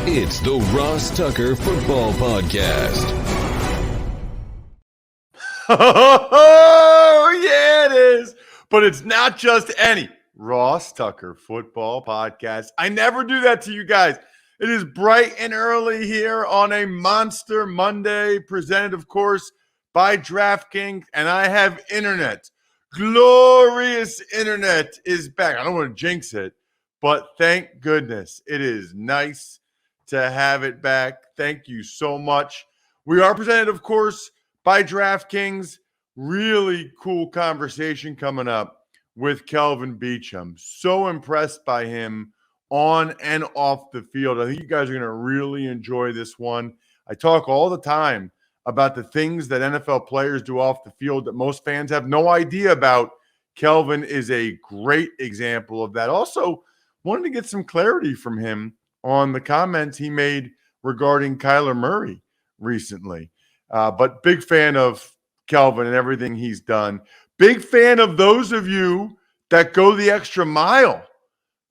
It's the Ross Tucker Football Podcast. Oh, yeah, it is. But it's not just any Ross Tucker Football Podcast. I never do that to you guys. It is bright and early here on a Monster Monday, presented, of course, by DraftKings, and I have internet. Glorious internet is back. I don't want to jinx it, but thank goodness it is nice to have it back. Thank you so much. We are presented, of course, by DraftKings. Really cool conversation coming up with Kelvin Beachum. So impressed by him on and off the field. I think you guys are going to really enjoy this one. I talk all the time about the things that NFL players do off the field that most fans have no idea about. Kelvin is a great example of that. Also, wanted to get some clarity from him on the comments he made regarding Kyler Murray recently. But big fan of Kelvin and everything he's done. Big fan of those of you that go the extra mile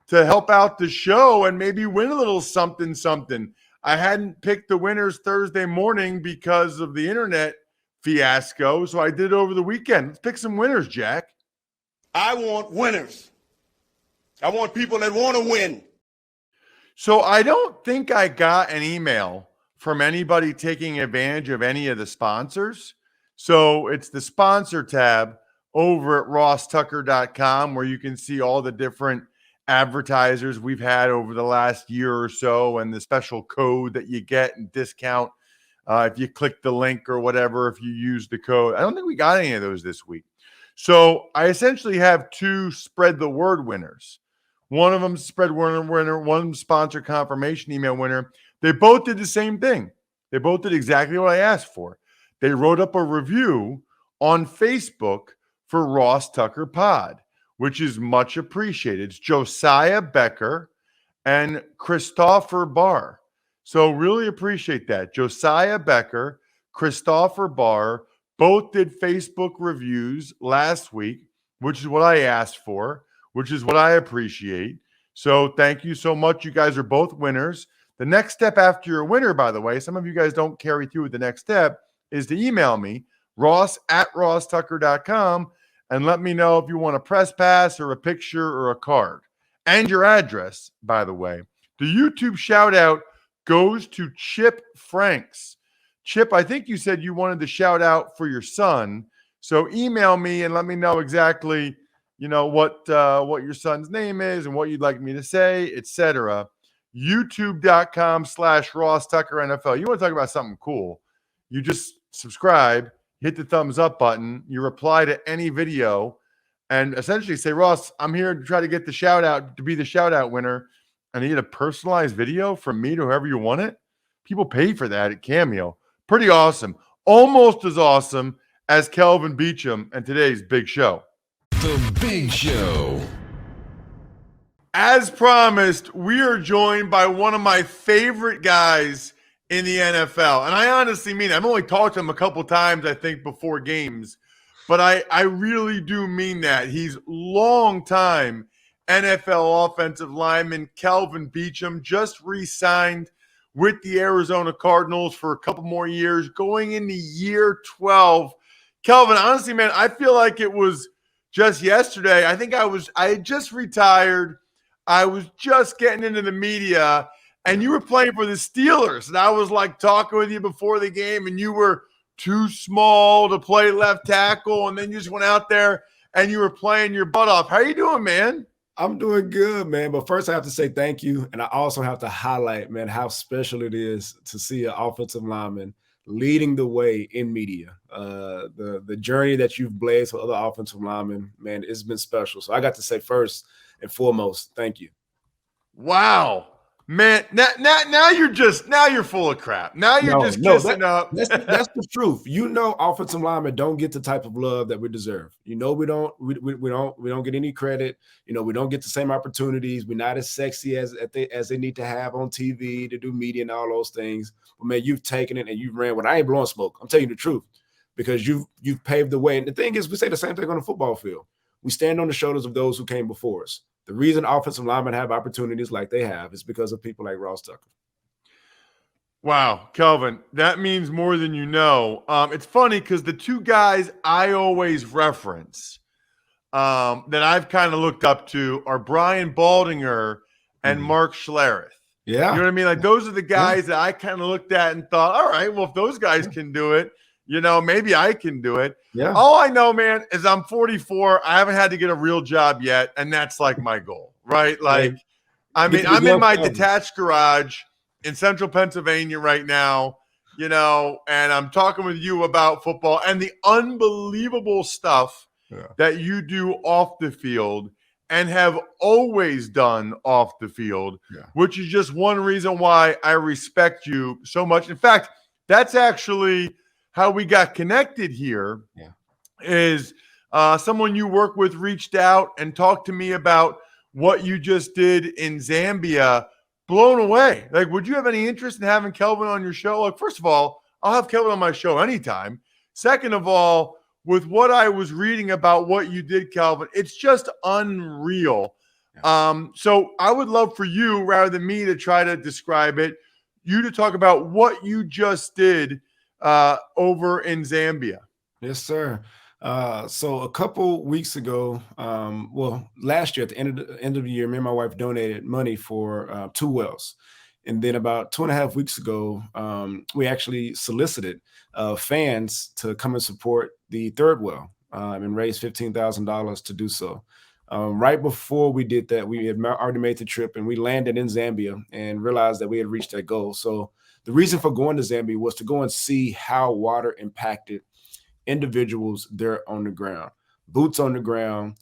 to help out the show and maybe win a little something. I hadn't picked the winners Thursday morning because of the internet fiasco, so I did it over the weekend. Let's pick some winners, Jack. I want winners. I want people that want to win. So I don't think I got an email from anybody taking advantage of any of the sponsors. So it's the sponsor tab over at rosstucker.com where you can see all the different advertisers we've had over the last year or so and the special code that you get and discount if you click the link or whatever, if you use the code. I don't think we got any of those this week. So I essentially have two spread the word winners. One of them spread winner, one of them sponsor confirmation email winner. They both did the same thing. They both did exactly what I asked for. They wrote up a review on Facebook for Ross Tucker Pod, which is much appreciated. It's Josiah Becker and Christopher Barr. So really appreciate that. Josiah Becker, Christopher Barr, both did Facebook reviews last week, which is what I asked for, which is what I appreciate. So thank you so much. You guys are both winners. The next step after you're a winner, by the way, some of you guys don't carry through with the next step, is to email me, ross@rosstucker.com, and let me know if you want a press pass or a picture or a card. And your address, by the way. The YouTube shout out goes to Chip Franks. Chip, I think you said you wanted the shout out for your son. So email me and let me know exactly, what your son's name is and what you'd like me to say, etc. YouTube.com/RossTuckerNFL. You want to talk about something cool? You just subscribe, hit the thumbs up button, you reply to any video, and essentially say, Ross, I'm here to try to get the shout out, to be the shout out winner. And you get a personalized video from me to whoever you want it. People pay for that at Cameo. Pretty awesome. Almost as awesome as Kelvin Beachum and today's big show. The Big Show. As promised, we are joined by one of my favorite guys in the NFL. And I honestly mean, I've only talked to him a couple times, I think, before games. But I really do mean that. He's long-time NFL offensive lineman Kelvin Beachum, just re-signed with the Arizona Cardinals for a couple more years, going into year 12. Kelvin, honestly, man, I feel like it was just yesterday. I think I had just retired. I was just getting into the media, and you were playing for the Steelers. And I was like talking with you before the game, and you were too small to play left tackle. And then you just went out there and you were playing your butt off. How you doing, man? I'm doing good, man. But first I have to say thank you. And I also have to highlight, man, how special it is to see an offensive lineman leading the way in media. The journey that you've blazed for other offensive linemen, man, it's been special. So I got to say first and foremost, thank you. Wow. Man, now you're full of crap. Now you're kissing up. That's the truth. Offensive linemen don't get the type of love that we deserve. We don't get any credit. We don't get the same opportunities. We're not as sexy as they need to have on TV to do media and all those things. But man, you've taken it and you've ran with. I ain't blowing smoke. I'm telling you the truth, because you've paved the way. And the thing is, we say the same thing on the football field. We stand on the shoulders of those who came before us. The reason offensive linemen have opportunities like they have is because of people like Ross Tucker. Wow, Kelvin, that means more than you know. It's funny because the two guys I always reference that I've kind of looked up to are Brian Baldinger and Mark Schlereth. You know Yeah. what I mean? Like those are the Yeah. guys that I kind of looked at and thought, all right, well, if those guys can do it, maybe I can do it. Yeah. All I know, man, is I'm 44. I haven't had to get a real job yet, and that's like my goal, right? Like, I mean, I'm in my detached garage in central Pennsylvania right now, and I'm talking with you about football and the unbelievable stuff that you do off the field and have always done off the field, which is just one reason why I respect you so much. In fact, that's actually how we got connected here. Is someone you work with reached out and talked to me about what you just did in Zambia. Blown away. Like, would you have any interest in having Kelvin on your show? Like, first of all, I'll have Kelvin on my show anytime. Second of all, with what I was reading about what you did, Kelvin, it's just unreal. So I would love for you, rather than me to try to describe it, you to talk about what you just did over in Zambia. Yes, sir. So a couple weeks ago, last year at the end of the year, me and my wife donated money for 2 wells. And then about 2.5 weeks ago, we actually solicited fans to come and support the 3rd well and raise $15,000 to do so. Right before we did that, we had already made the trip and we landed in Zambia and realized that we had reached that goal. So the reason for going to Zambia was to go and see how water impacted individuals there on the ground, boots on the ground,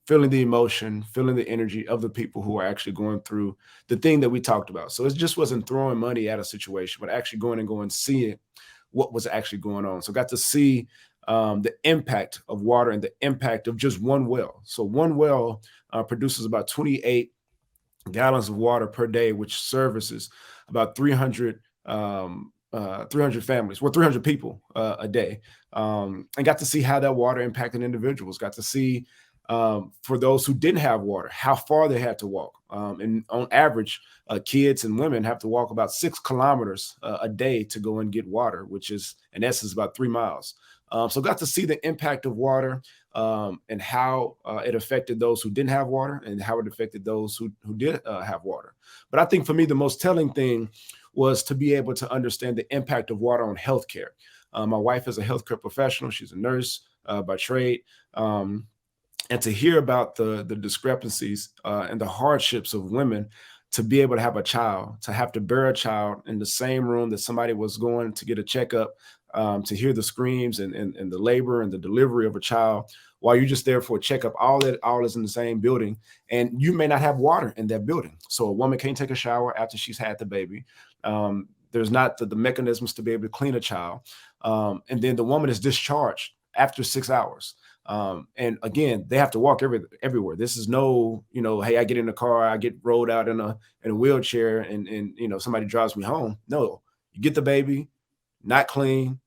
feeling the emotion, feeling the energy of the people who are actually going through the thing that we talked about. So it just wasn't throwing money at a situation, but actually going and seeing what was actually going on. So got to see the impact of water and the impact of just one well. So one well produces about 28 gallons of water per day, which services about 300 families, 300 people a day, and got to see how that water impacted individuals. Got to see for those who didn't have water, how far they had to walk. And on average, kids and women have to walk about 6 kilometers a day to go and get water, which is in essence about 3 miles. So got to see the impact of water and how it affected those who didn't have water and how it affected those who did have water. But I think for me, the most telling thing was to be able to understand the impact of water on healthcare. My wife is a healthcare professional. She's a nurse by trade. And to hear about the discrepancies and the hardships of women to be able to have a child, to have to bear a child in the same room that somebody was going to get a checkup, to hear the screams and the labor and the delivery of a child while you're just there for a checkup, all is in the same building. And you may not have water in that building. So a woman can't take a shower after she's had the baby. There's not the mechanisms to be able to clean a child. And then the woman is discharged after 6 hours. And again, they have to walk everywhere. This is no, hey, I get in the car, I get rolled out in a wheelchair and somebody drives me home. No, you get the baby, not clean.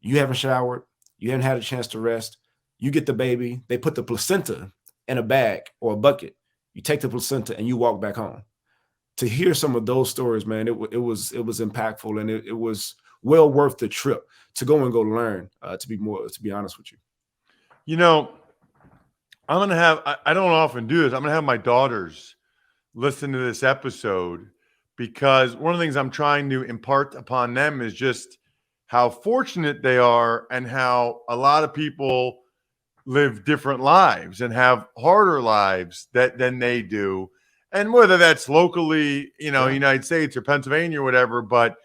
You haven't showered. You haven't had a chance to rest. You get the baby. They put the placenta in a bag or a bucket. You take the placenta and you walk back home. To hear some of those stories, man, it was impactful, and it was well worth the trip to go learn. To be honest with you. I'm going to have, I don't often do this. I'm going to have my daughters listen to this episode because one of the things I'm trying to impart upon them is just how fortunate they are and how a lot of people live different lives and have harder lives than they do. And whether that's locally, United States or Pennsylvania or whatever, but,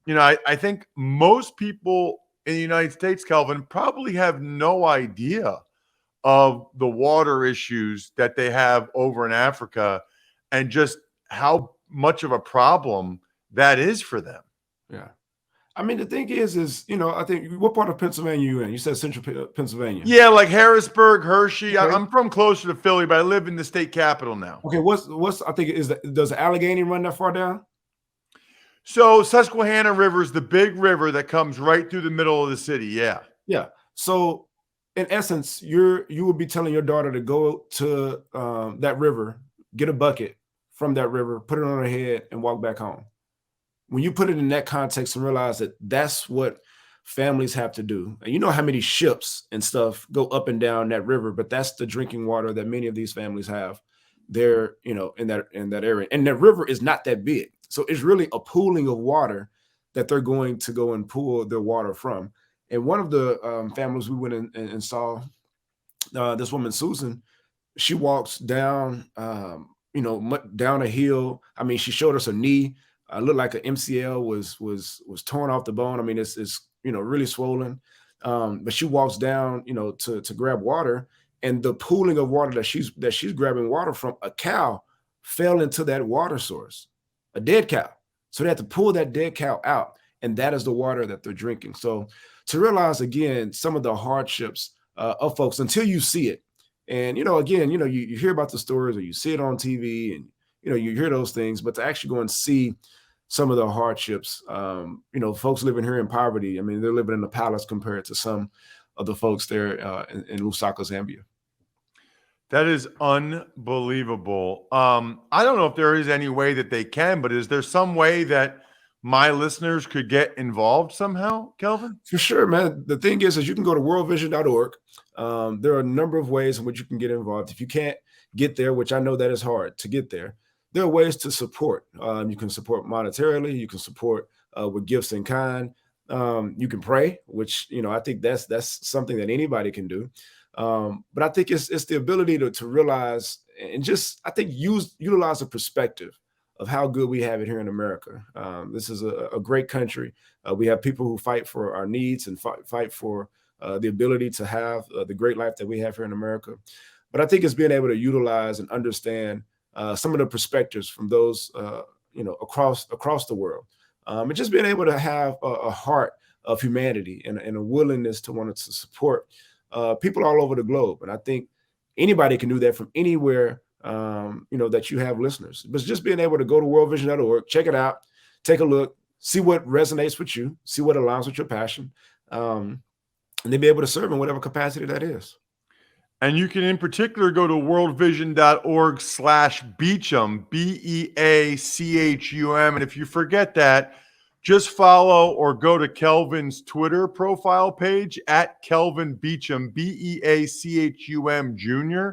I think most people in the United States, Kelvin, probably have no idea of the water issues that they have over in Africa and just how much of a problem that is for them. Yeah. I mean, the thing is, I think, what part of Pennsylvania are you in? You said central Pennsylvania. Yeah, like Harrisburg, Hershey. Okay. I'm from closer to Philly, but I live in the state capital now. Okay, I think does Allegheny run that far down? So Susquehanna River is the big river that comes right through the middle of the city. Yeah. Yeah. So in essence, you would be telling your daughter to go to that river, get a bucket from that river, put it on her head, and walk back home. when you put it in that context and realize that that's what families have to do. And you know how many ships and stuff go up and down that river, but that's the drinking water that many of these families have there, in that area. And that river is not that big. So it's really a pooling of water that they're going to go and pool their water from. And one of the families we went in and saw, this woman, Susan, she walks down, down a hill. I mean, she showed us her knee. Looked like an MCL was torn off the bone. I mean, it's really swollen. But she walks down, to grab water, and the pooling of water that she's grabbing water from, a cow fell into that water source, a dead cow. So they had to pull that dead cow out, and that is the water that they're drinking. So to realize again some of the hardships of folks until you see it, and again, you hear about the stories or you see it on TV, and you hear those things, but to actually go and see some of the hardships, folks living here in poverty. I mean, they're living in a palace compared to some of the folks there in Lusaka, Zambia. That is unbelievable. I don't know if there is any way that they can, but is there some way that my listeners could get involved somehow, Kelvin? For sure, man. The thing is you can go to worldvision.org. There are a number of ways in which you can get involved. If you can't get there, which I know that is hard to get there, there are ways to support. You can support monetarily. You can support with gifts in kind. You can pray, which, I think that's something that anybody can do. But I think it's the ability to realize and just, I think, utilize the perspective of how good we have it here in America. This is a great country. We have people who fight for our needs and fight for the ability to have the great life that we have here in America. But I think it's being able to utilize and understand some of the perspectives from those, across the world, and just being able to have a heart of humanity and a willingness to want to support people all over the globe. And I think anybody can do that from anywhere, that you have listeners. But just being able to go to worldvision.org, check it out, take a look, see what resonates with you, see what aligns with your passion, and then be able to serve in whatever capacity that is. And you can, in particular, go to worldvision.org/Beachum, Beachum. And if you forget that, just follow or go to Kelvin's Twitter profile page at Kelvin Beachum, Beachum Jr.,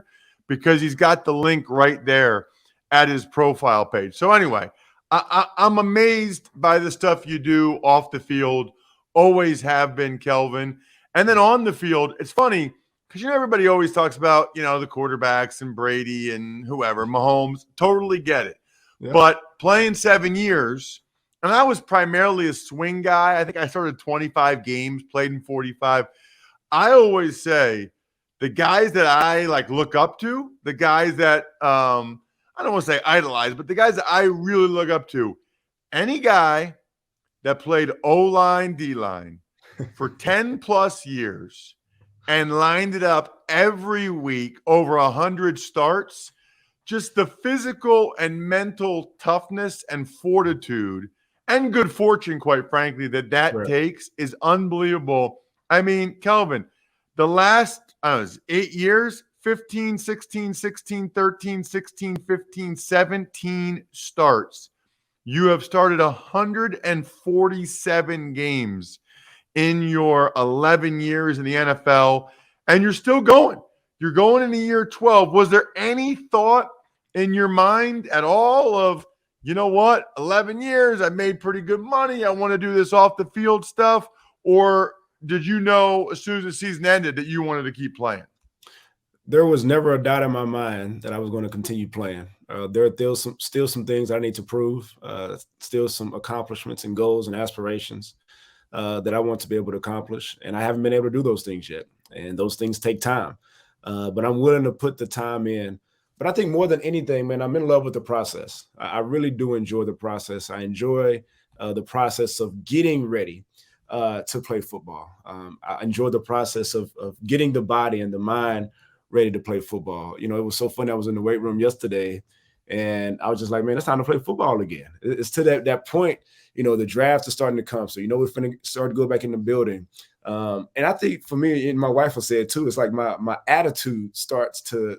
because he's got the link right there at his profile page. So anyway, I'm amazed by the stuff you do off the field, always have been, Kelvin. And then on the field, it's funny, because everybody always talks about, the quarterbacks and Brady and whoever, Mahomes, totally get it. Yeah. But playing 7 years, and I was primarily a swing guy. I think I started 25 games, played in 45. I always say the guys that I look up to, the guys that I don't want to say idolize, but the guys that I really look up to, any guy that played O-line, D-line for 10 plus years and lined it up every week, over 100 starts, just the physical and mental toughness and fortitude and good fortune, quite frankly, that right. takes is unbelievable. I mean, Kelvin, the last 8 years, 15, 16, 16, 13, 16, 15, 17 starts. You have started 147 games in your 11 years in the NFL, and you're still going. You're going into year 12. Was there any thought in your mind at all of, 11 years, I made pretty good money, I want to do this off the field stuff? Or did you know as soon as the season ended that you wanted to keep playing? There was never a doubt in my mind that I was going to continue playing. There are still some things I need to prove, still some accomplishments and goals and aspirations that I want to be able to accomplish. And I haven't been able to do those things yet. And those things take time. But I'm willing to put the time in. But I think more than anything, man, I'm in love with the process. I really do enjoy the process. I enjoy the process of getting ready to play football. I enjoy the process of getting the body and the mind ready to play football. It was so funny. I was in the weight room yesterday, and I was just like, man, it's time to play football again. It's to that point, the draft is starting to come. So, we're finna start to go back in the building. And I think for me, and my wife will say it too, it's like my attitude starts to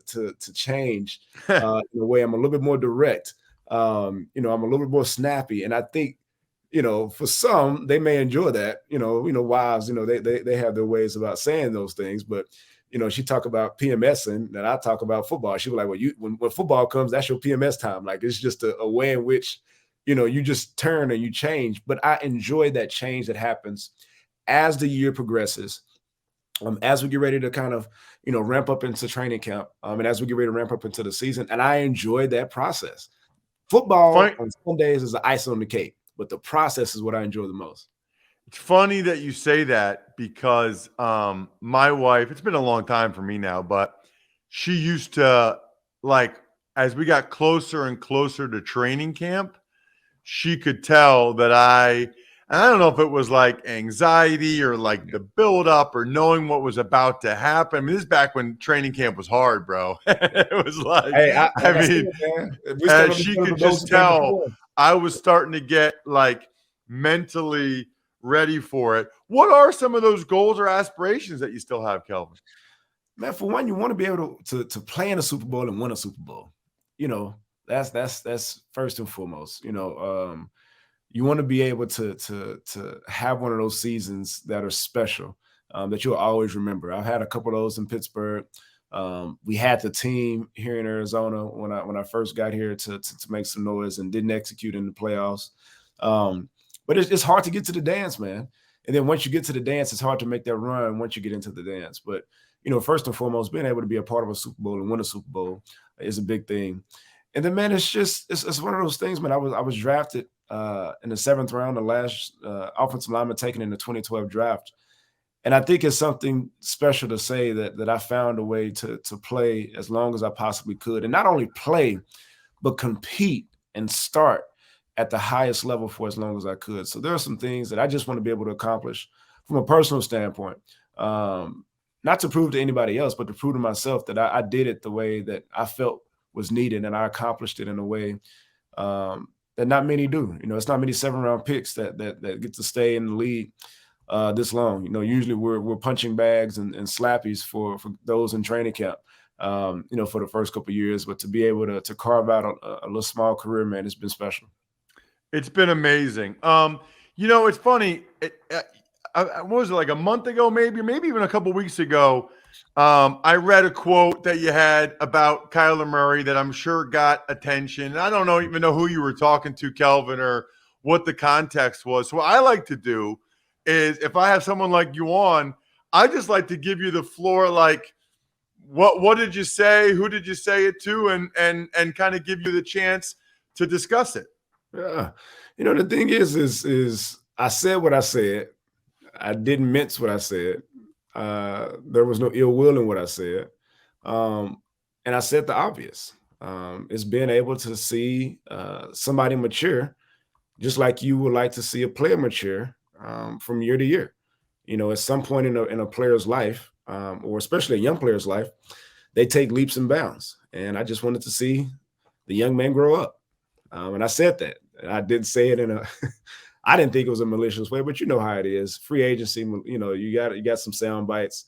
change in a way. I'm a little bit more direct. I'm a little bit more snappy. And I think for some, they may enjoy that, wives, they have their ways about saying those things, but she talk about PMSing and I talk about football. She was like, well, when football comes, that's your PMS time. Like, it's just a way in which, you just turn and you change. But I enjoy that change that happens as the year progresses. As we get ready to kind of, ramp up into training camp, and as we get ready to ramp up into the season, and I enjoy that process. Football on some days is the icing on the cake, but the process is what I enjoy the most. It's funny that you say that because my wife, it's been a long time for me now, but she used to, like, as we got closer and closer to training camp, she could tell that I don't know if it was like anxiety or like the buildup or knowing what was about to happen. I mean, this is back when training camp was hard, bro. It was like, she could just tell I was starting to get like mentally ready for it. What are some of those goals or aspirations that you still have, Kelvin? Man, for one, you want to be able to play in a Super Bowl and win a Super Bowl. That's first and foremost. You want to be able to have one of those seasons that are special, that you'll always remember. I've had a couple of those in Pittsburgh. We had the team here in Arizona when I first got here to make some noise and didn't execute in the playoffs. But it's hard to get to the dance, man. And then once you get to the dance, it's hard to make that run once you get into the dance. But, first and foremost, being able to be a part of a Super Bowl and win a Super Bowl is a big thing. And then, man, it's one of those things, man. I was drafted in the 7th round, the last offensive lineman taken in the 2012 draft. And I think it's something special to say that I found a way to play as long as I possibly could. And not only play, but compete and start at the highest level for as long as I could. So there are some things that I just want to be able to accomplish from a personal standpoint. Not to prove to anybody else, but to prove to myself that I did it the way that I felt was needed, and I accomplished it in a way that not many do. It's not many 7th-round picks that get to stay in the league this long. Usually we're punching bags and slappies for those in training camp, for the first couple of years. But to be able to carve out a little small career, man, it's been special. It's been amazing. It's funny. What was it, like a month ago, maybe even a couple weeks ago? I read a quote that you had about Kyler Murray that I'm sure got attention. I don't even know who you were talking to, Kelvin, or what the context was. So what I like to do is, if I have someone like you on, I just like to give you the floor. Like, what did you say? Who did you say it to? And kind of give you the chance to discuss it. Yeah. The thing is I said what I said. I didn't mince what I said. There was no ill will in what I said. And I said the obvious. It's being able to see somebody mature, just like you would like to see a player mature from year to year. At some point in a player's life, or especially a young player's life, they take leaps and bounds. And I just wanted to see the young man grow up. And I said that. And I didn't say it in a I didn't think it was a malicious way, but you know how it is. Free agency, you got some sound bites.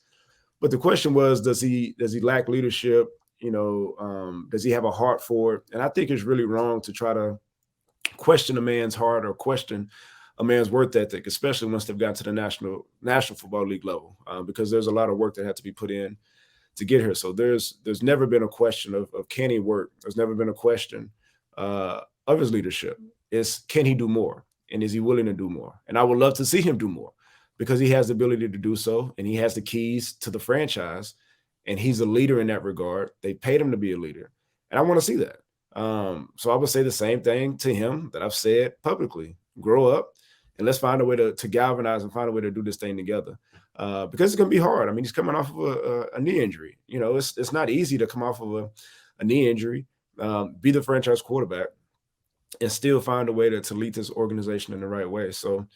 But the question was, does he lack leadership? Does he have a heart for it? And I think it's really wrong to try to question a man's heart or question a man's work ethic, especially once they've gotten to the National Football League level, because there's a lot of work that had to be put in to get here. So there's never been a question of can he work? There's never been a question of his leadership. It's, can he do more? And is he willing to do more? And I would love to see him do more, because he has the ability to do so, and he has the keys to the franchise, and he's a leader in that regard. They paid him to be a leader, and I want to see that. So I would say the same thing to him that I've said publicly: grow up, and let's find a way to galvanize and find a way to do this thing together, because it's going to be hard. I mean, he's coming off of a knee injury. It's not easy to come off of a knee injury, be the franchise quarterback, and still find a way to lead this organization in the right way. So,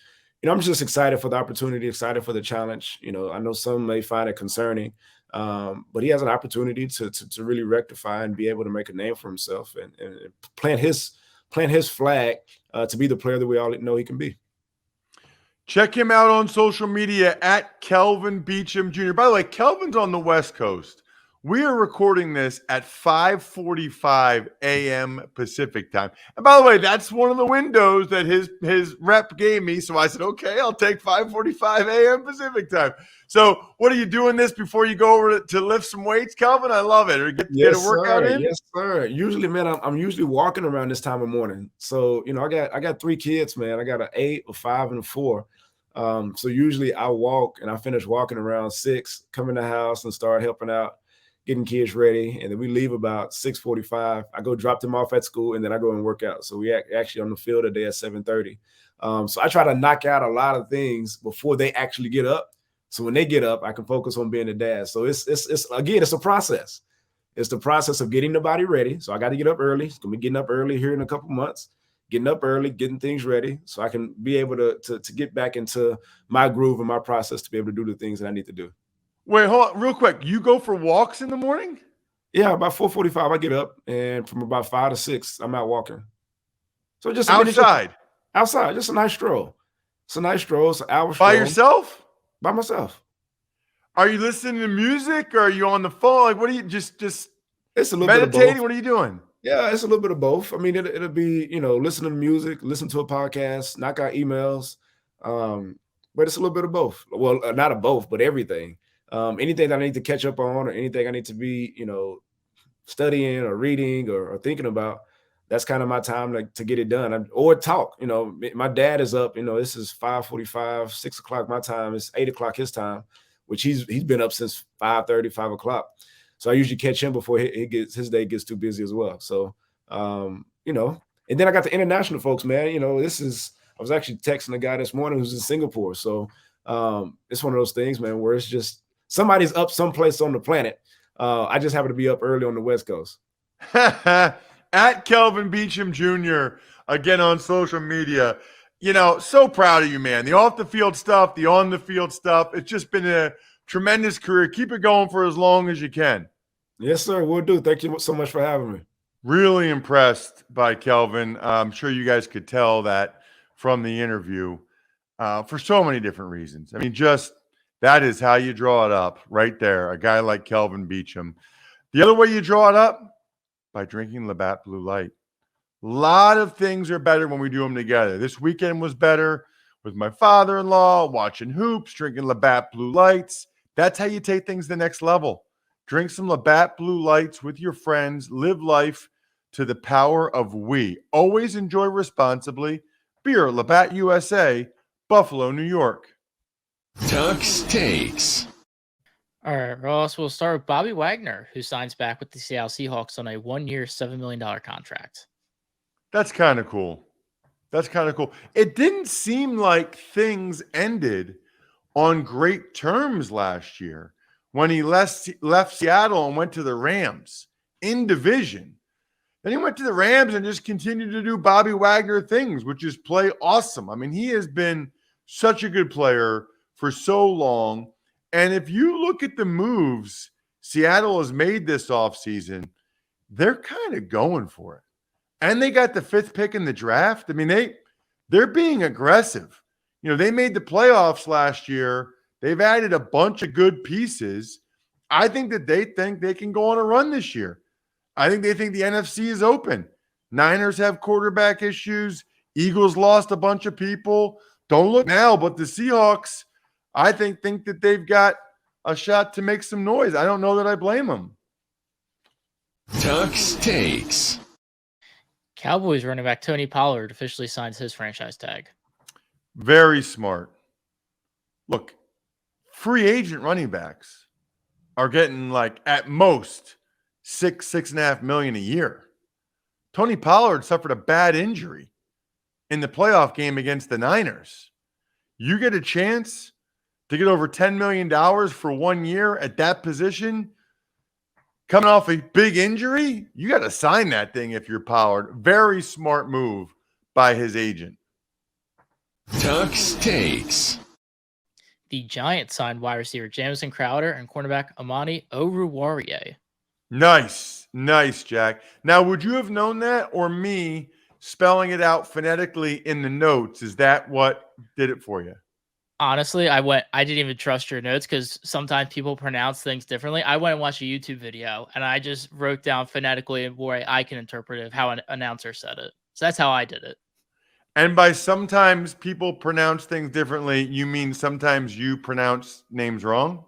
I'm just excited for the opportunity, excited for the challenge. I know some may find it concerning, but he has an opportunity to really rectify and be able to make a name for himself and plant his flag to be the player that we all know he can be. Check him out on social media at Kelvin Beachum Jr. By the way, Kelvin's on the West Coast. We are recording this at 5:45 a.m. Pacific time. And by the way, that's one of the windows that his rep gave me. So I said, okay, I'll take 5:45 a.m. Pacific time. So what are you doing this before you go over to lift some weights, Kelvin? I love it. Or get a workout in? Yes, sir. Usually, man, I'm usually walking around this time of morning. So, I got 3 kids, man. I got an 8, a 5, and a 4. So usually I walk and I finish walking around 6, come in the house and start helping out, getting kids ready, and then we leave about 6:45. I go drop them off at school, and then I go and work out. So we actually on the field today at 7:30. So I try to knock out a lot of things before they actually get up. So when they get up, I can focus on being a dad. So it's again, it's a process. It's the process of getting the body ready. So I got to get up early. It's gonna be getting up early here in a couple months. Getting up early, getting things ready, so I can be able to get back into my groove and my process to be able to do the things that I need to do. Wait, hold on, real quick. You go for walks in the morning? Yeah, about 4:45, I get up, and from about 5 to 6, I'm out walking. So just outside, outside, just a nice stroll. It's a nice stroll. It's an hour stroll. By yourself? By myself. Are you listening to music, or are you on the phone? Like, what are you just it's a little meditating? Bit of both. What are you doing? Yeah, it's a little bit of both. I mean, it'll be, listen to music, listen to a podcast, knock out emails. But it's a little bit of both. Well, not of both, but everything. Anything that I need to catch up on, or anything I need to be, studying or reading or thinking about, that's kind of my time to get it done. Or talk. My dad is up. This is 5:45, 6 o'clock my time. It's 8 o'clock his time, which he's been up since 5:30, 5 o'clock. So I usually catch him before his day gets too busy as well. So, and then I got the international folks, man. I was actually texting a guy this morning who's in Singapore. So it's one of those things, man, where it's just somebody's up someplace on the planet. I just happen to be up early on the West Coast. At Kelvin Beachum Jr., again on social media. So proud of you, man. The off the field stuff, the on the field stuff. It's just been a tremendous career. Keep it going for as long as you can. Yes, sir. We'll do. Thank you so much for having me. Really impressed by Kelvin. I'm sure you guys could tell that from the interview for so many different reasons. I mean, just that is how you draw it up right there. A guy like Kelvin Beachum. The other way you draw it up, by drinking Labatt Blue Light. A lot of things are better when we do them together. This weekend was better with my father-in-law, watching hoops, drinking Labatt Blue Lights. That's how you take things to the next level. Drink some Labatt Blue Lights with your friends. Live life to the power of we. Always enjoy responsibly. Beer, Labatt USA, Buffalo, New York. Tux Takes. All right, Ross, we'll start with Bobby Wagner, who signs back with the Seattle Seahawks on a 1-year, $7 million contract. That's kind of cool. It didn't seem like things ended on great terms last year when he left Seattle and went to the Rams in division. Then he went to the Rams and just continued to do Bobby Wagner things, which is play awesome. I mean, he has been such a good player for so long. And if you look at the moves Seattle has made this offseason, they're kind of going for it. And they got the 5th pick in the draft. I mean, they're being aggressive. They made the playoffs last year. They've added a bunch of good pieces. I think that they think they can go on a run this year. I think they think the NFC is open. Niners have quarterback issues. Eagles lost a bunch of people. Don't look now, but the Seahawks, I think that they've got a shot to make some noise. I don't know that I blame them. Tux Takes. Cowboys running back Tony Pollard officially signs his franchise tag. Very smart. Look, free agent running backs are getting at most $6.5 million a year. Tony Pollard suffered a bad injury in the playoff game against the Niners. You get a chance to get over $10 million for 1 year at that position, coming off a big injury, you got to sign that thing if you're Pollard. Very smart move by his agent. Tux Takes. The Giants signed wide receiver Jamison Crowder and cornerback Amani Oruwariye. Nice, Jack. Now, would you have known that, or me spelling it out phonetically in the notes? Is that what did it for you? Honestly, I didn't even trust your notes because sometimes people pronounce things differently. I went and watched a YouTube video and I just wrote down phonetically the way I can interpret it, how an announcer said it. So that's how I did it. And by sometimes people pronounce things differently, you mean sometimes you pronounce names wrong?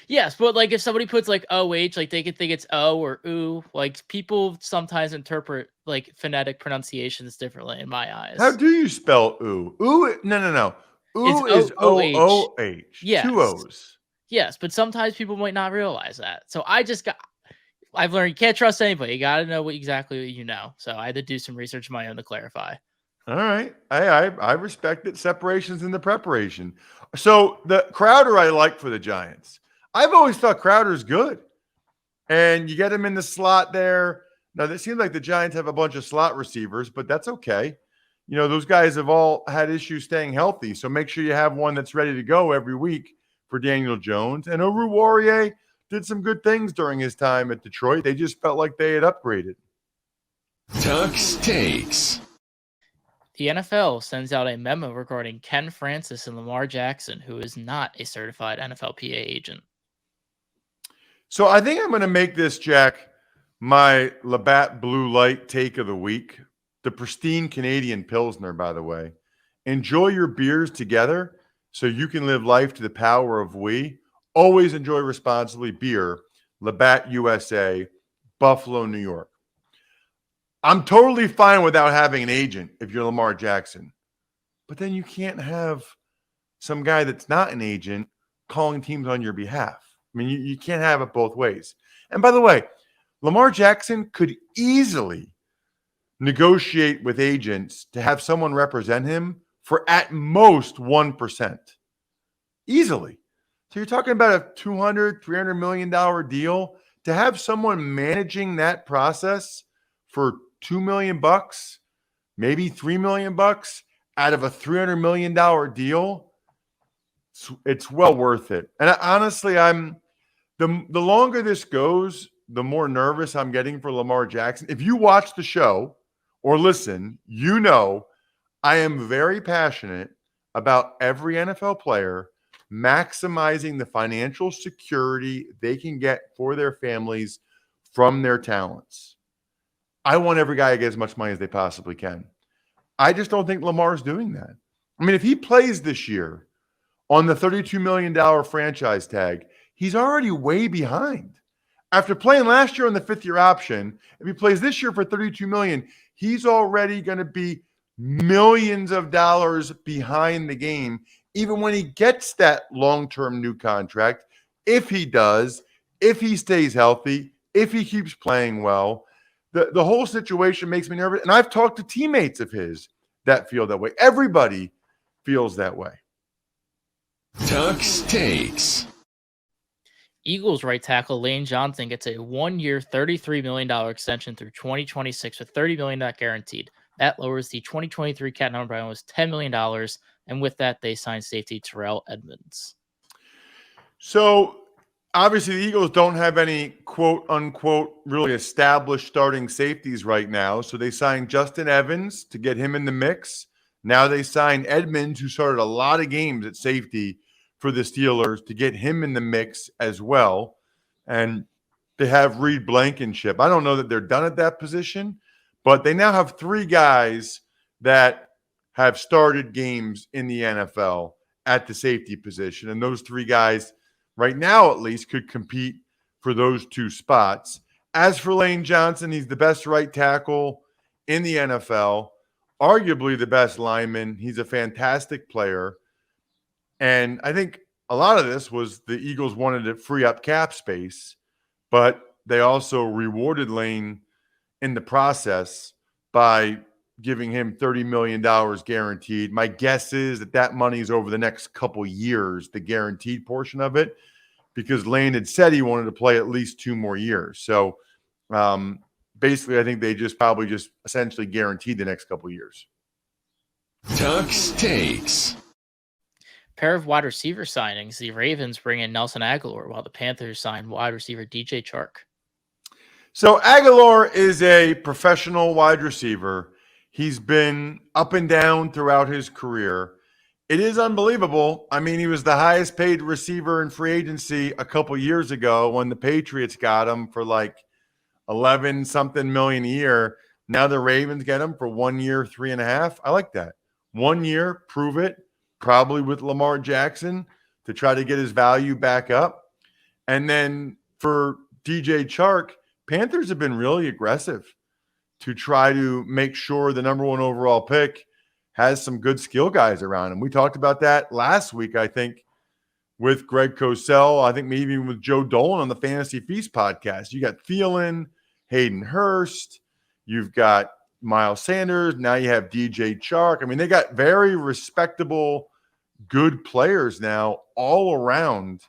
Yes, but like if somebody puts like OH, like they could think it's O or OO. Like people sometimes interpret like phonetic pronunciations differently in my How eyes. do you spell ooh? Ooh, no. It's Ooh is OOH. OOH, two Yes. O's. Yes, but sometimes people might not realize that. So I've learned you can't trust anybody. You got to know exactly what you know. So I had to do some research of my own to clarify. All right. I respect it. Separations in the preparation. So the Crowder I like for the Giants. I've always thought Crowder's good. And you get him in the slot there. Now, it seems like the Giants have a bunch of slot receivers, but that's okay. You know, those guys have all had issues staying healthy. So make sure you have one that's ready to go every week for Daniel Jones. And Oru Warrior did some good things during his time at Detroit. They just felt like they had upgraded. Tuck's Takes. The NFL sends out a memo regarding Ken Francis and Lamar Jackson, who is not a certified NFLPA agent. So I think I'm going to make this, Jack, my Labatt Blue Light take of the week. The pristine Canadian Pilsner, by the way. Enjoy your beers together so you can live life to the power of we. Always enjoy responsibly. Beer, Labatt USA, Buffalo, New York. I'm totally fine without having an agent if you're Lamar Jackson. But then you can't have some guy that's not an agent calling teams on your behalf. I mean, you can't have it both ways. And by the way, Lamar Jackson could easily negotiate with agents to have someone represent him for at most 1%. Easily. So you're talking about a $200, $300 million deal to have someone managing that process for $2 million, maybe $3 million out of a $300 million deal. It's well worth it. And honestly, the longer this goes, the more nervous I'm getting for Lamar Jackson. If you watch the show or listen, you know I am very passionate about every NFL player maximizing the financial security they can get for their families from their talents. I want every guy to get as much money as they possibly can. I just don't think Lamar's doing that. I mean, if he plays this year on the $32 million franchise tag, he's already way behind. After playing last year on the fifth-year option, if he plays this year for $32 million, he's already going to be millions of dollars behind the game, even when he gets that long-term new contract. If he does, if he stays healthy, if he keeps playing well, the whole situation makes me nervous. And I've talked to teammates of his that feel that way. Everybody feels that way. Tuck's Takes. Eagles right tackle Lane Johnson gets a 1-year, $33 million extension through 2026 with $30 million guaranteed. That lowers the 2023 cap number by almost $10 million. And with that, they signed safety Terrell Edmonds. So obviously the Eagles don't have any quote unquote really established starting safeties right now. So they signed Justin Evans to get him in the mix. Now they signed Edmonds, who started a lot of games at safety for the Steelers, to get him in the mix as well. And they have Reed Blankenship. I don't know that they're done at that position, but they now have three guys that have started games in the NFL at the safety position. And those three guys, right now at least, could compete for those two spots. As for Lane Johnson, he's the best right tackle in the NFL, arguably the best lineman. He's a fantastic player. And I think a lot of this was the Eagles wanted to free up cap space, but they also rewarded Lane in the process by giving him $30 million guaranteed. My guess is that money is over the next couple years, the guaranteed portion of it, because Lane had said he wanted to play at least 2 more years. So basically, I think they probably essentially guaranteed the next couple years. Tuck's Takes. Pair of wide receiver signings. The Ravens bring in Nelson Aguilar, while the Panthers sign wide receiver DJ Chark. So Aguilar is a professional wide receiver. He's been up and down throughout his career. It is unbelievable. I mean, he was the highest paid receiver in free agency a couple years ago when the Patriots got him for like 11 something million a year. Now the Ravens get him for 1 year, 3.5. I like that. 1 year, prove it, probably with Lamar Jackson to try to get his value back up. And then for DJ Chark, Panthers have been really aggressive to try to make sure the number 1 overall pick has some good skill guys around him. We talked about that last week, I think, with Greg Cosell. I think maybe even with Joe Dolan on the Fantasy Feast podcast. You got Thielen, Hayden Hurst. You've got Miles Sanders. Now you have DJ Chark. I mean, they got very respectable, good players now all around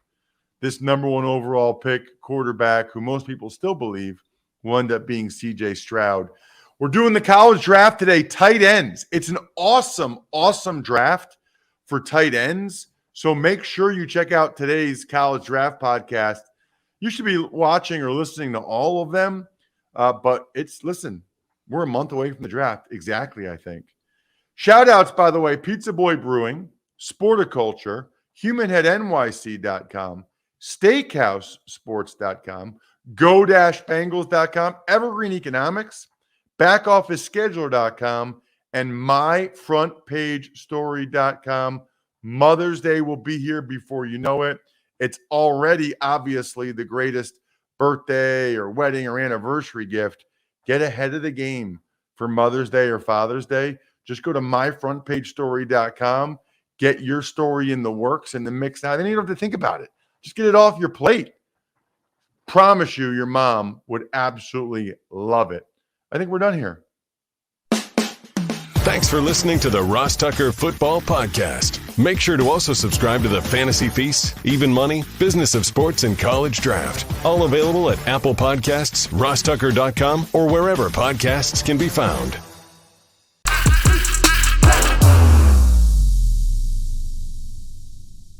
this number 1 overall pick quarterback who most people still believe will end up being CJ Stroud. We're doing the college draft today, tight ends. It's an awesome, awesome draft for tight ends. So make sure you check out today's college draft podcast. You should be watching or listening to all of them. But listen, we're a month away from the draft. Exactly, I think. Shout outs, by the way, Pizza Boy Brewing, Sporticulture, HumanHeadNYC.com, SteakhouseSports.com, Go-Bengals.com, Evergreen Economics, BackOfficeScheduler.com, and MyFrontPageStory.com. Mother's Day will be here before you know it. It's already obviously the greatest birthday or wedding or anniversary gift. Get ahead of the game for Mother's Day or Father's Day. Just go to MyFrontPageStory.com. Get your story in the works and the mix now. Then you don't have to think about it. Just get it off your plate. Promise you, your mom would absolutely love it. I think we're done here. Thanks for listening to the Ross Tucker Football Podcast. Make sure to also subscribe to the Fantasy Feast, Even Money, Business of Sports, and College Draft. All available at Apple Podcasts, rosstucker.com, or wherever podcasts can be found.